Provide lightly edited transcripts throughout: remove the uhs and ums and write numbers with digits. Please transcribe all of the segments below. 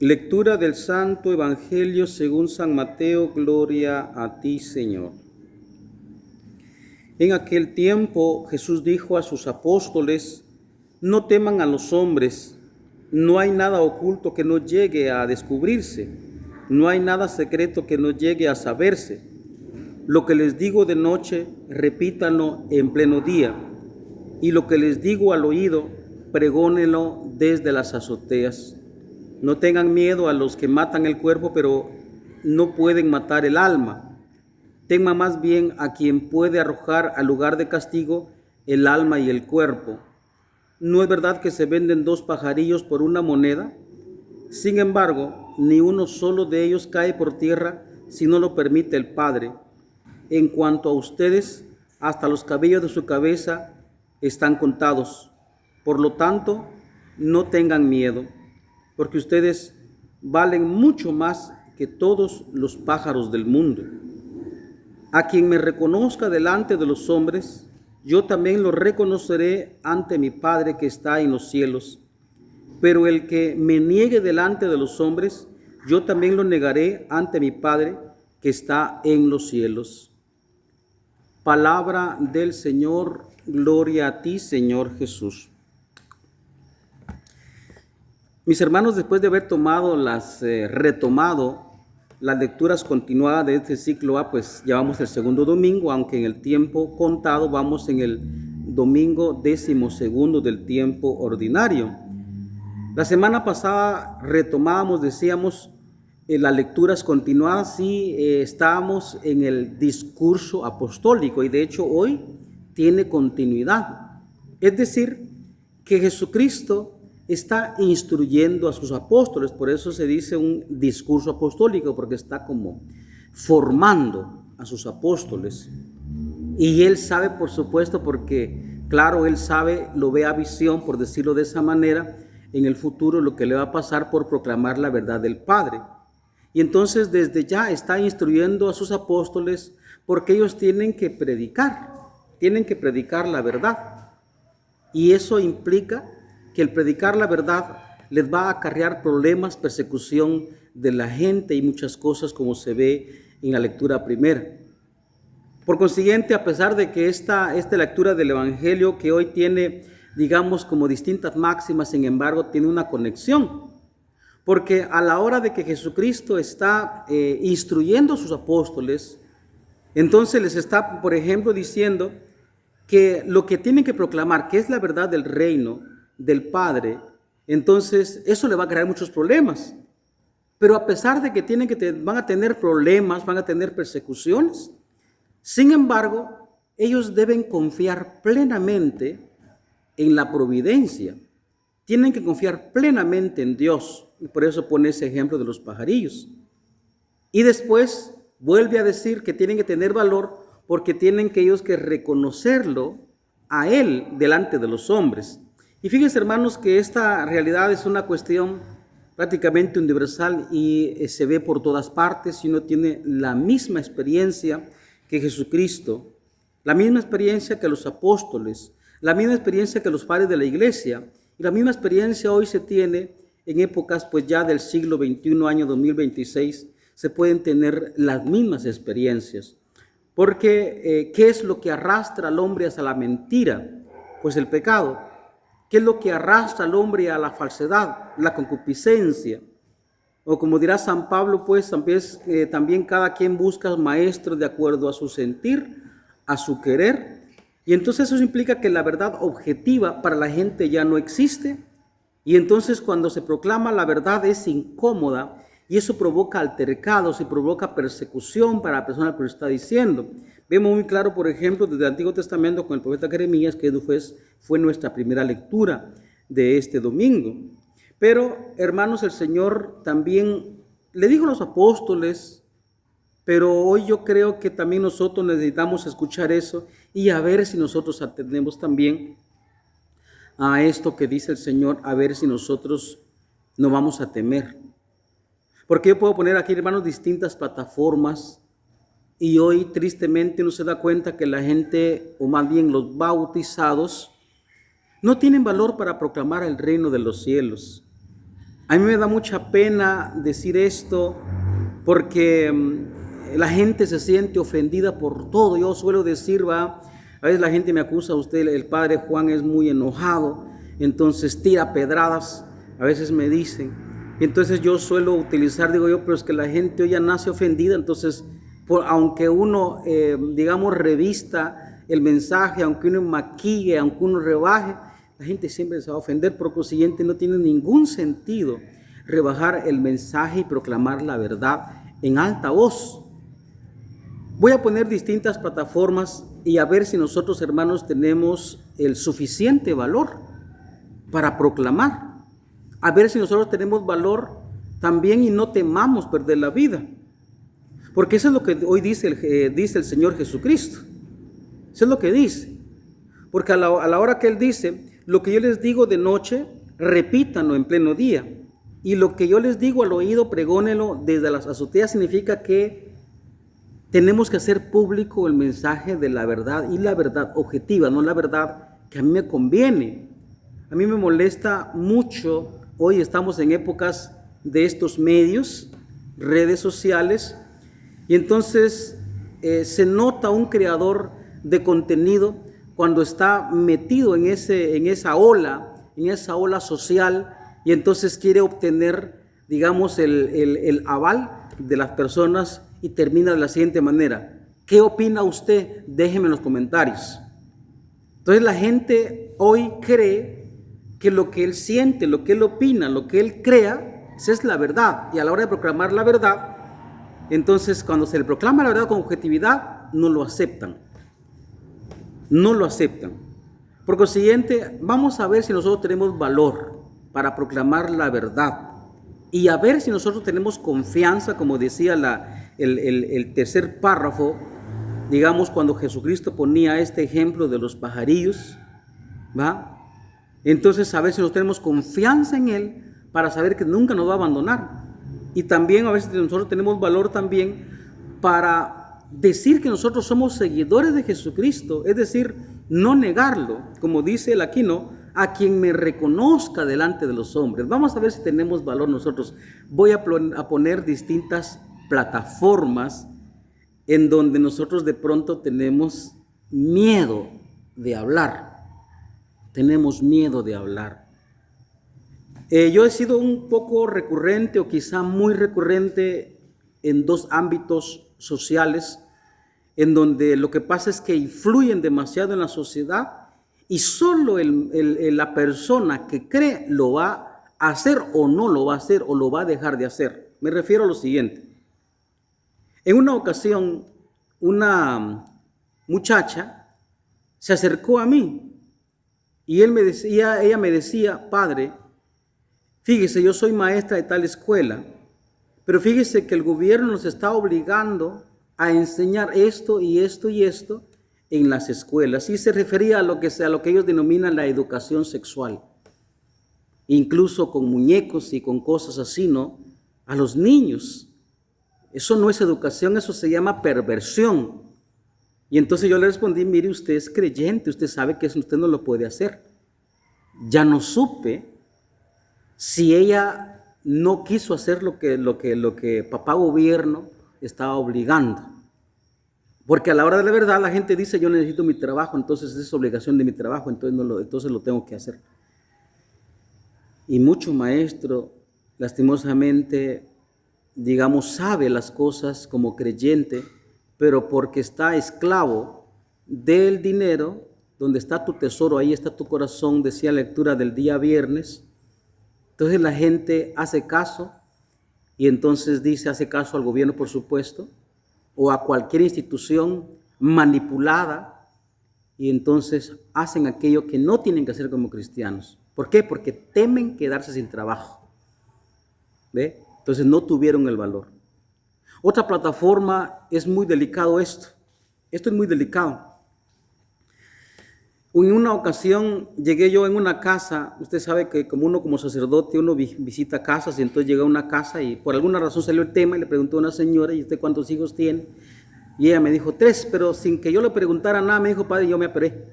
Lectura del Santo Evangelio según San Mateo. Gloria a ti, Señor. En aquel tiempo Jesús dijo a sus apóstoles: no teman a los hombres, no hay nada oculto que no llegue a descubrirse, no hay nada secreto que no llegue a saberse. Lo que les digo de noche, repítanlo en pleno día, y lo que les digo al oído, pregónenlo desde las azoteas. No tengan miedo a los que matan el cuerpo, pero no pueden matar el alma. Teman más bien a quien puede arrojar al lugar de castigo el alma y el cuerpo. ¿No es verdad que se venden 2 pajarillos por 1 moneda? Sin embargo, ni uno solo de ellos cae por tierra si no lo permite el Padre. En cuanto a ustedes, hasta los cabellos de su cabeza están contados. Por lo tanto, no tengan miedo, porque ustedes valen mucho más que todos los pájaros del mundo. A quien me reconozca delante de los hombres, yo también lo reconoceré ante mi Padre que está en los cielos. Pero el que me niegue delante de los hombres, yo también lo negaré ante mi Padre que está en los cielos. Palabra del Señor. Gloria a ti, Señor Jesús. Mis hermanos, después de haber retomado las lecturas continuadas de este ciclo A, pues ya vamos el segundo domingo, aunque en el tiempo contado vamos en el domingo 12º del tiempo ordinario. La semana pasada retomábamos, decíamos, las lecturas continuadas y estábamos en el discurso apostólico, y de hecho hoy tiene continuidad. Es decir, que Jesucristo está instruyendo a sus apóstoles, por eso se dice un discurso apostólico, porque está como formando a sus apóstoles. Y él sabe, por supuesto, porque claro, él sabe, lo ve a visión, por decirlo de esa manera, en el futuro lo que le va a pasar por proclamar la verdad del Padre. Y entonces desde ya está instruyendo a sus apóstoles, porque ellos tienen que predicar la verdad. Y eso implica que el predicar la verdad les va a acarrear problemas, persecución de la gente y muchas cosas, como se ve en la lectura primera. Por consiguiente, a pesar de que esta lectura del Evangelio, que hoy tiene, digamos, como distintas máximas, sin embargo, tiene una conexión. Porque a la hora de que Jesucristo está instruyendo a sus apóstoles, entonces les está, por ejemplo, diciendo que lo que tienen que proclamar, que es la verdad del reino del Padre, entonces eso le va a crear muchos problemas. Pero a pesar de que van a tener problemas, van a tener persecuciones, sin embargo, ellos deben confiar plenamente en la providencia. Tienen que confiar plenamente en Dios. Y por eso pone ese ejemplo de los pajarillos. Y después vuelve a decir que tienen que tener valor porque tienen que ellos que reconocerlo a Él delante de los hombres. Y fíjense, hermanos, que esta realidad es una cuestión prácticamente universal y se ve por todas partes. Si uno tiene la misma experiencia que Jesucristo, la misma experiencia que los apóstoles, la misma experiencia que los padres de la iglesia, y la misma experiencia hoy se tiene en épocas pues ya del siglo XXI, año 2026, se pueden tener las mismas experiencias. Porque, ¿qué es lo que arrastra al hombre hacia la mentira? Pues el pecado. ¿Qué es lo que arrastra al hombre a la falsedad? La concupiscencia. O como dirá San Pablo, pues también cada quien busca maestros de acuerdo a su sentir, a su querer. Y entonces eso implica que la verdad objetiva para la gente ya no existe. Y entonces cuando se proclama la verdad es incómoda y eso provoca altercados y provoca persecución para la persona que lo está diciendo. Vemos muy claro, por ejemplo, desde el Antiguo Testamento con el profeta Jeremías, que fue nuestra primera lectura de este domingo. Pero, hermanos, el Señor también le dijo a los apóstoles, pero hoy yo creo que también nosotros necesitamos escuchar eso y a ver si nosotros atendemos también a esto que dice el Señor, a ver si nosotros no vamos a temer. Porque yo puedo poner aquí, hermanos, distintas plataformas y hoy tristemente uno se da cuenta que la gente, o más bien los bautizados, no tienen valor para proclamar el reino de los cielos. A mí me da mucha pena decir esto porque la gente se siente ofendida por todo. Yo suelo decir, a veces la gente me acusa, usted, el padre Juan es muy enojado, entonces tira pedradas, a veces me dicen. Y entonces yo suelo utilizar, digo yo, pero es que la gente hoy ya nace ofendida, entonces aunque uno, digamos, revista el mensaje, aunque uno maquille, aunque uno rebaje, la gente siempre se va a ofender. Por consiguiente, no tiene ningún sentido rebajar el mensaje y proclamar la verdad en alta voz. Voy a poner distintas plataformas y a ver si nosotros, hermanos, tenemos el suficiente valor para proclamar. A ver si nosotros tenemos valor también y no temamos perder la vida. Porque eso es lo que hoy dice el Señor Jesucristo. Eso es lo que dice. Porque a la hora que Él dice, lo que yo les digo de noche, repítanlo en pleno día. Y lo que yo les digo al oído, pregónenlo desde las azoteas, significa que tenemos que hacer público el mensaje de la verdad y la verdad objetiva, no la verdad que a mí me conviene. A mí me molesta mucho, hoy estamos en épocas de estos medios, redes sociales, y entonces se nota un creador de contenido cuando está metido en esa ola social, y entonces quiere obtener, digamos, el aval de las personas y termina de la siguiente manera: ¿qué opina usted? Déjeme en los comentarios. Entonces la gente hoy cree que lo que él siente, lo que él opina, lo que él crea, esa es la verdad. Y a la hora de proclamar la verdad, entonces cuando se le proclama la verdad con objetividad, no lo aceptan. No lo aceptan. Por consiguiente, vamos a ver si nosotros tenemos valor para proclamar la verdad y a ver si nosotros tenemos confianza, como decía el tercer párrafo, digamos, cuando Jesucristo ponía este ejemplo de los pajarillos, ¿va? Entonces, a ver si nosotros tenemos confianza en Él para saber que nunca nos va a abandonar. Y también a ver si nosotros tenemos valor también para decir que nosotros somos seguidores de Jesucristo, es decir, no negarlo, como dice el Aquino, a quien me reconozca delante de los hombres. Vamos a ver si tenemos valor nosotros. Voy a poner distintas plataformas en donde nosotros de pronto tenemos miedo de hablar. Tenemos miedo de hablar. Yo he sido un poco recurrente o quizá muy recurrente en dos ámbitos sociales en donde lo que pasa es que influyen demasiado en la sociedad y solo la persona que cree lo va a hacer o no lo va a hacer o lo va a dejar de hacer. Me refiero a lo siguiente. En una ocasión, una muchacha se acercó a mí y ella me decía: padre, fíjese, yo soy maestra de tal escuela, pero fíjese que el gobierno nos está obligando a enseñar esto y esto y esto en las escuelas. Y se refería a lo que ellos denominan la educación sexual, incluso con muñecos y con cosas así, ¿no? A los niños. Eso no es educación, eso se llama perversión. Y entonces yo le respondí: mire, usted es creyente, usted sabe que eso usted no lo puede hacer. Ya no supe si ella no quiso hacer lo que papá gobierno estaba obligando. Porque a la hora de la verdad la gente dice: yo necesito mi trabajo, entonces es obligación de mi trabajo, entonces lo tengo que hacer. Y mucho maestro, lastimosamente, digamos, sabe las cosas como creyente, pero porque está esclavo del dinero, donde está tu tesoro, ahí está tu corazón, decía la lectura del día viernes. Entonces la gente hace caso y entonces hace caso al gobierno, por supuesto, o a cualquier institución manipulada, y entonces hacen aquello que no tienen que hacer como cristianos. ¿Por qué? Porque temen quedarse sin trabajo. ¿Ve? Entonces no tuvieron el valor. Otra plataforma, es muy delicado esto. Esto es muy delicado. En una ocasión llegué yo en una casa. Usted sabe que como sacerdote, uno visita casas, y entonces llegué a una casa y por alguna razón salió el tema y le preguntó a una señora: ¿y usted cuántos hijos tiene? Y ella me dijo 3, pero sin que yo le preguntara nada me dijo: padre, yo me operé.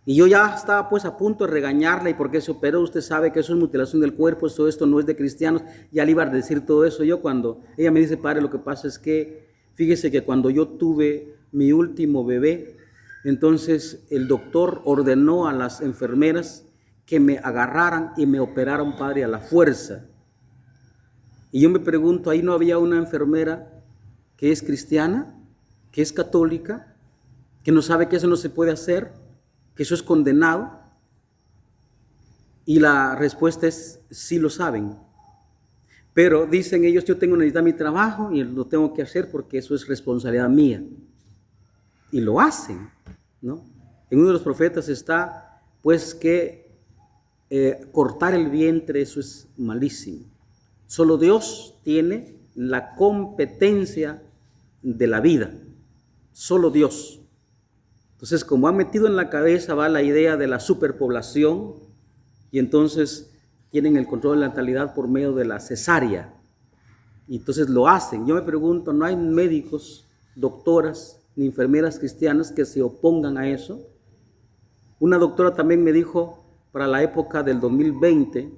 Y yo ya estaba pues a punto de regañarla, y porque se operó, usted sabe que eso es mutilación del cuerpo, todo esto no es de cristianos. Ya le iba a decir todo eso yo cuando ella me dice, padre, lo que pasa es que, fíjese que cuando yo tuve mi último bebé, entonces el doctor ordenó a las enfermeras que me agarraran y me operaran, padre, a la fuerza. Y yo me pregunto, ¿ahí no había una enfermera que es cristiana, que es católica, que no sabe que eso no se puede hacer, que eso es condenado? Y la respuesta es, sí lo saben. Pero dicen ellos, yo tengo que necesitar mi trabajo y lo tengo que hacer porque eso es responsabilidad mía. Y lo hacen, ¿no? En uno de los profetas está, pues, que cortar el vientre, eso es malísimo. Solo Dios tiene la competencia de la vida. Solo Dios. Entonces, como ha metido en la cabeza va la idea de la superpoblación, y entonces tienen el control de la natalidad por medio de la cesárea. Y entonces lo hacen. Yo me pregunto, ¿no hay médicos, doctoras, ni enfermeras cristianas que se opongan a eso? Una doctora también me dijo para la época del 2020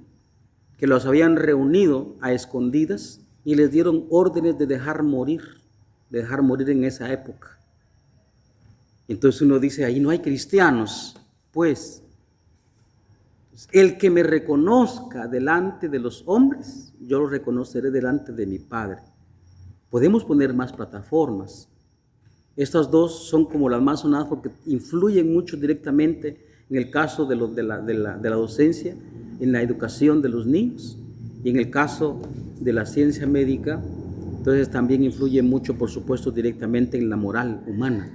que los habían reunido a escondidas y les dieron órdenes de dejar morir en esa época. Entonces uno dice, ahí no hay cristianos. Pues, el que me reconozca delante de los hombres, yo lo reconoceré delante de mi Padre. Podemos poner más plataformas. Estas dos son como las más sonadas porque influyen mucho directamente en el caso de la docencia, en la educación de los niños, y en el caso de la ciencia médica, entonces también influye mucho, por supuesto, directamente en la moral humana.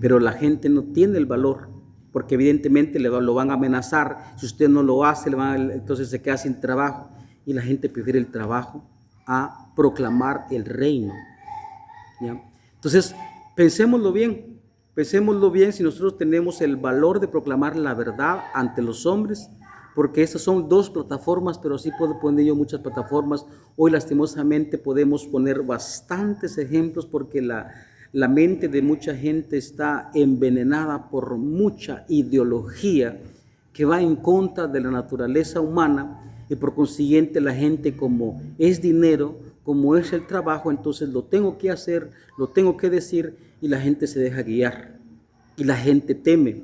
Pero la gente no tiene el valor, porque evidentemente lo van a amenazar. Si usted no lo hace, entonces se queda sin trabajo, y la gente prefiere el trabajo a proclamar el reino, ¿ya? Entonces, pensémoslo bien si nosotros tenemos el valor de proclamar la verdad ante los hombres, porque estas son dos plataformas, pero sí puedo poner yo muchas plataformas. Hoy lastimosamente podemos poner bastantes ejemplos porque la mente de mucha gente está envenenada por mucha ideología que va en contra de la naturaleza humana, y por consiguiente la gente, como es dinero, como es el trabajo, entonces lo tengo que hacer, lo tengo que decir, y la gente se deja guiar y la gente teme.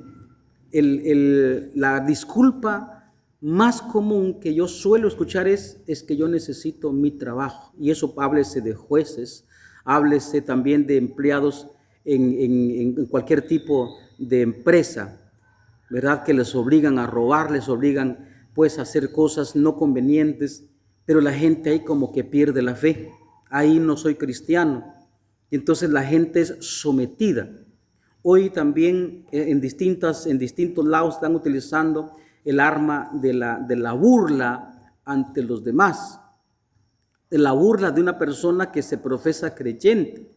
La disculpa más común que yo suelo escuchar es que yo necesito mi trabajo, y eso háblese de jueces, háblese también de empleados en cualquier tipo de empresa, ¿verdad? Que les obligan a robar, les obligan pues a hacer cosas no convenientes, pero la gente ahí como que pierde la fe. Ahí no soy cristiano. Y entonces la gente es sometida. Hoy también en distintos lados están utilizando el arma de la burla ante los demás, de la burla de una persona que se profesa creyente.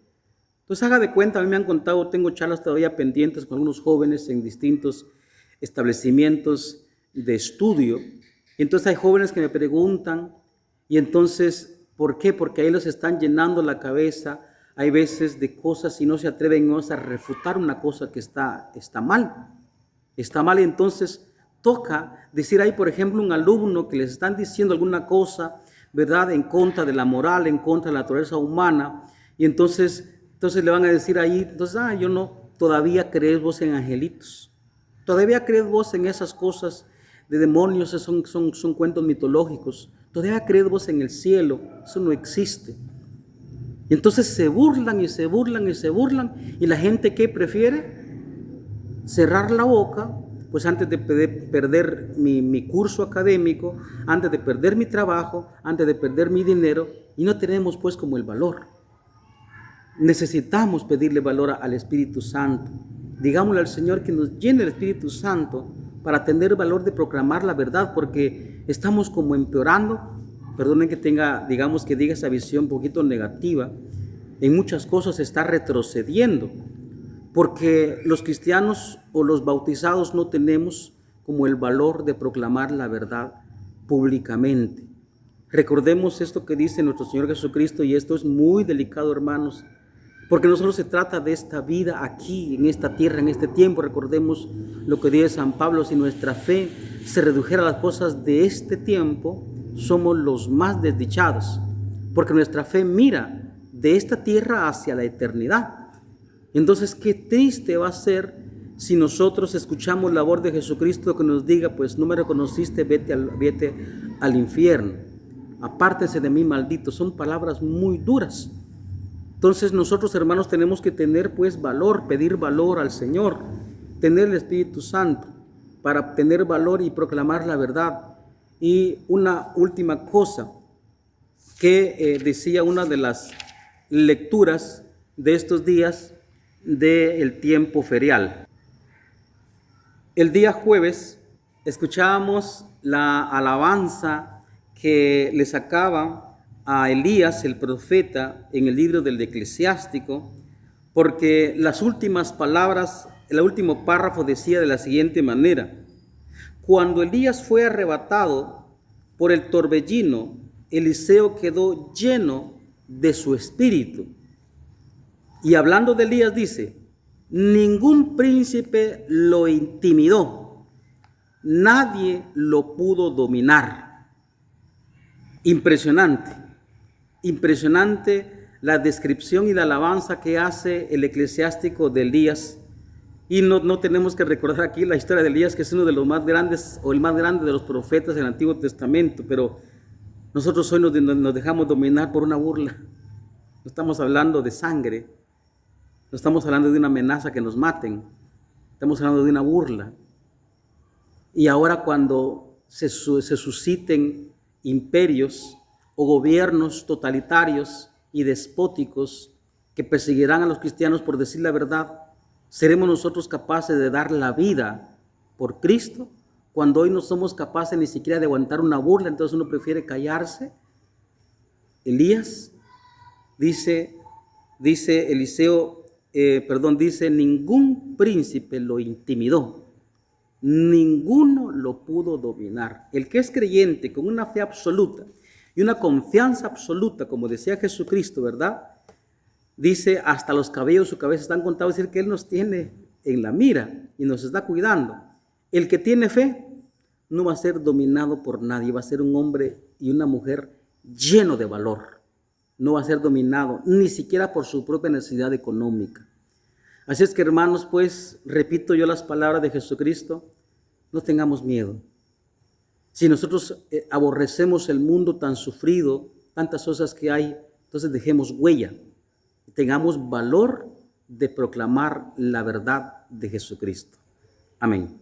Entonces haga de cuenta, a mí me han contado, tengo charlas todavía pendientes con algunos jóvenes en distintos establecimientos de estudio, y entonces hay jóvenes que me preguntan, y entonces, ¿por qué? Porque ahí los están llenando la cabeza, hay veces, de cosas, y no se atreven a refutar una cosa que está mal, y entonces toca decir, hay por ejemplo un alumno que les están diciendo alguna cosa, ¿verdad?, en contra de la moral, en contra de la naturaleza humana, y entonces le van a decir ahí, entonces, yo no, todavía crees vos en angelitos, todavía crees vos en esas cosas de demonios, son cuentos mitológicos, todavía crees vos en el cielo, eso no existe. Y entonces se burlan, y la gente, ¿qué prefiere? Cerrar la boca, pues antes de perder mi curso académico, antes de perder mi trabajo, antes de perder mi dinero, y no tenemos pues como el valor. Necesitamos pedirle valor al Espíritu Santo. Digámosle al Señor que nos llene el Espíritu Santo para tener valor de proclamar la verdad, porque estamos como empeorando. Perdonen que diga esa visión un poquito negativa. En muchas cosas se está retrocediendo, porque los cristianos o los bautizados no tenemos como el valor de proclamar la verdad públicamente. Recordemos esto que dice nuestro Señor Jesucristo, y esto es muy delicado, hermanos, Porque no solo se trata de esta vida aquí, en esta tierra, en este tiempo. Recordemos lo que dice San Pablo: si nuestra fe se redujera a las cosas de este tiempo, somos los más desdichados. Porque nuestra fe mira de esta tierra hacia la eternidad. Entonces, qué triste va a ser si nosotros escuchamos la voz de Jesucristo que nos diga: pues no me reconociste, vete al infierno. Apártense de mí, malditos. Son palabras muy duras. Entonces nosotros, hermanos, tenemos que tener pues valor, pedir valor al Señor, tener el Espíritu Santo para tener valor y proclamar la verdad. Y una última cosa que decía una de las lecturas de estos días del tiempo ferial. El día jueves escuchábamos la alabanza que le sacaba a Elías, el profeta, en el libro del Eclesiástico, porque las últimas palabras, el último párrafo decía de la siguiente manera: cuando Elías fue arrebatado por el torbellino, Eliseo quedó lleno de su espíritu. Y hablando de Elías dice: ningún príncipe lo intimidó, nadie lo pudo dominar. Impresionante. Impresionante la descripción y la alabanza que hace el Eclesiástico de Elías. Y no tenemos que recordar aquí la historia de Elías, que es uno de los más grandes, o el más grande de los profetas del Antiguo Testamento, pero nosotros hoy nos dejamos dominar por una burla. No estamos hablando de sangre, no estamos hablando de una amenaza que nos maten, estamos hablando de una burla. Y ahora, cuando se susciten imperios o gobiernos totalitarios y despóticos que perseguirán a los cristianos por decir la verdad, ¿seremos nosotros capaces de dar la vida por Cristo? Cuando hoy no somos capaces ni siquiera de aguantar una burla, entonces uno prefiere callarse. Elías dice ningún príncipe lo intimidó, ninguno lo pudo dominar. El que es creyente con una fe absoluta y una confianza absoluta, como decía Jesucristo, ¿verdad? Dice: hasta los cabellos de su cabeza están contados. Es decir, que Él nos tiene en la mira y nos está cuidando. El que tiene fe no va a ser dominado por nadie, va a ser un hombre y una mujer lleno de valor. No va a ser dominado ni siquiera por su propia necesidad económica. Así es que, hermanos, pues repito yo las palabras de Jesucristo: no tengamos miedo. Si nosotros aborrecemos el mundo tan sufrido, tantas cosas que hay, entonces dejemos huella y tengamos valor de proclamar la verdad de Jesucristo. Amén.